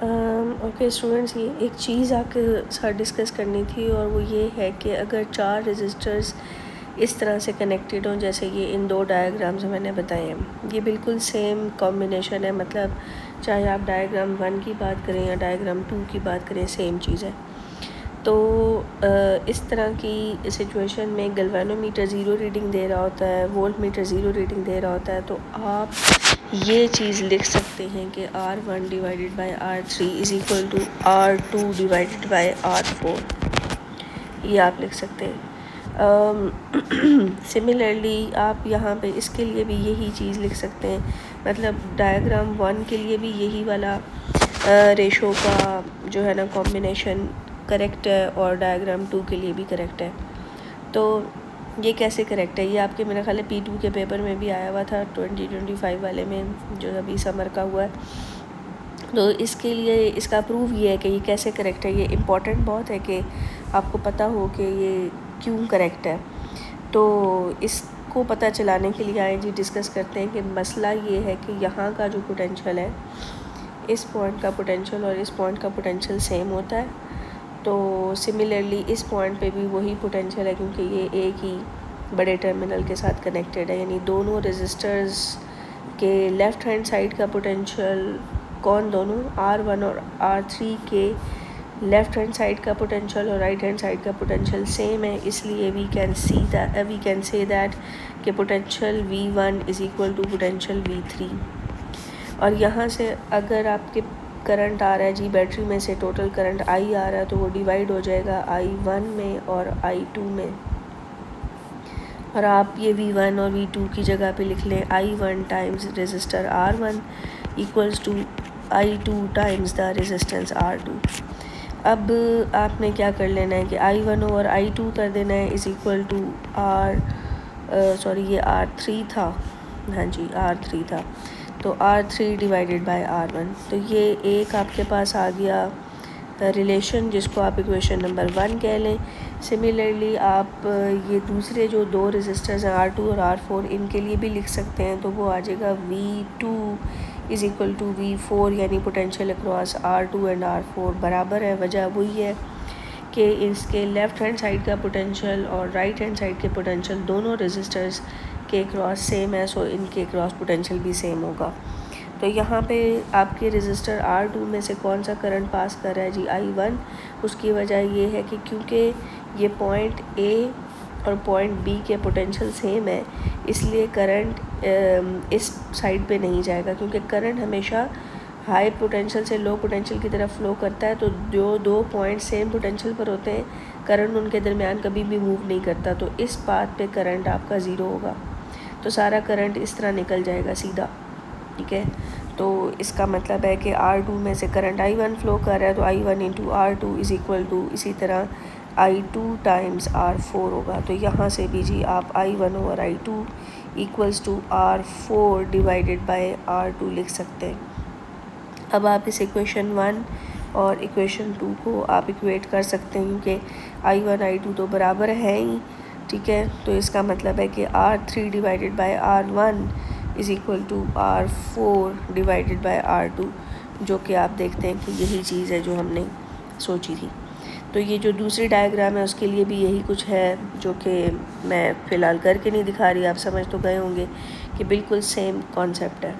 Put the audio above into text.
Okay students, ये एक चीज़ आपके साथ डिस्कस करनी थी और वो ये है कि अगर 4 रजिस्टर्स इस तरह से कनेक्टेड हों जैसे ये इन 2 डायग्राम्स मैंने बताए हैं, ये बिल्कुल सेम कॉम्बिनेशन है, मतलब चाहे आप डायग्राम 1 की बात करें या डायग्राम 2 की बात करें, सेम चीज़ है। तो इस तरह की सिचुएशन में गैल्वेनोमीटर ज़ीरो रीडिंग दे रहा होता है, वोल्ट मीटर ज़ीरो रीडिंग दे रहा होता है, तो आप ये चीज़ लिख सकते हैं कि R1 divided by R3 is equal to R2 divided by R4, ये आप लिख सकते हैं। सिमिलरली आप यहाँ पे इसके लिए भी यही चीज़ लिख सकते हैं, मतलब डायग्राम 1 के लिए भी यही वाला रेशो का जो है ना कॉम्बिनेशन करेक्ट है और डायग्राम 2 के लिए भी करेक्ट है। तो ये कैसे करेक्ट है, ये आपके मेरा ख्याल है P2 के पेपर में भी आया हुआ था 2025 वाले में, जो अभी समर का हुआ है। तो इसके लिए इसका प्रूफ ये है कि ये कैसे करेक्ट है। ये इम्पॉर्टेंट बहुत है कि आपको पता हो कि ये क्यों करेक्ट है। तो इसको पता चलाने के लिए आए जी डिस्कस करते हैं कि मसला ये है कि यहाँ का जो पोटेंशियल है, इस पॉइंट का पोटेंशियल और इस पॉइंट का पोटेंशियल सेम होता है। तो सिमिलरली इस पॉइंट पे भी वही पोटेंशियल है, क्योंकि ये एक ही बड़े टर्मिनल के साथ कनेक्टेड है, यानी दोनों रेजिस्टर्स के लेफ़्ट हैंड साइड का पोटेंशियल दोनों R1 और R3 के लेफ़्ट हैंड साइड का पोटेंशियल और राइट हैंड साइड का पोटेंशियल सेम है। इसलिए वी कैन से दैट कि potential V1 is equal to potential V3। और यहाँ से अगर आपके करंट आ रहा है जी बैटरी में से, टोटल करंट I आ रहा है, तो वो डिवाइड हो जाएगा I1 में और I2 में। और आप ये V1 और V2 की जगह पे लिख लें I1 times resistor R1 equals to I2 times the resistance R2। अब आपने क्या कर लेना है कि I1 ओवर I2 कर देना है इज़ इक्वल टू ये R3 था, हाँ जी R3 था, तो R3 डिवाइडेड बाय R1। तो ये एक आपके पास आ गया रिलेशन, जिसको आप इक्वेशन नंबर 1 कह लें। सिमिलरली आप ये दूसरे जो 2 रेजिस्टर्स हैं R2 और R4, इनके लिए भी लिख सकते हैं, तो वो आ जाएगा V2 is equal to V4, यानी potential across R2 and R4 बराबर है। वजह वही है कि इसके लेफ़्ट हैंड साइड का पोटेंशियल और राइट हैंड साइड के पोटेंशियल दोनों रेजिस्टर्स के क्रॉस सेम है, सो इनके क्रॉस पोटेंशियल भी सेम होगा। तो यहाँ पे आपके रेजिस्टर R2 में से कौन सा करंट पास कर रहा है जी I1। उसकी वजह ये है कि क्योंकि ये पॉइंट A और पॉइंट B के पोटेंशियल सेम है, इसलिए करंट इस साइड पे नहीं जाएगा, क्योंकि करंट हमेशा हाई पोटेंशियल से लो पोटेंशियल की तरफ फ़्लो करता है। तो जो 2 पॉइंट सेम पोटेंशियल पर होते हैं, करंट उनके दरमियान कभी भी मूव नहीं करता, तो इस पाथ पे करंट आपका ज़ीरो होगा। तो सारा करंट इस तरह निकल जाएगा सीधा, ठीक है। तो इसका मतलब है कि R2 में से करंट I1 फ़्लो कर रहा है, तो I1 into R2 is equal to इसी तरह I2 टाइम्स R4 होगा। तो यहाँ से भी जी आप I1 over I2 equals to R4 divided by R2 लिख सकते हैं। अब आप इस इक्वेशन 1 और इक्वेशन 2 को आप इक्वेट कर सकते हैं कि I1 I2 तो बराबर है ही, ठीक है। तो इसका मतलब है कि R3 divided by R1 is equal to R4 divided by R2, जो कि आप देखते हैं कि यही चीज़ है जो हमने सोची थी। तो ये जो दूसरी डायग्राम है उसके लिए भी यही कुछ है, जो कि मैं फ़िलहाल करके नहीं दिखा रही, आप समझ तो गए होंगे कि बिल्कुल सेम कॉन्सेप्ट है।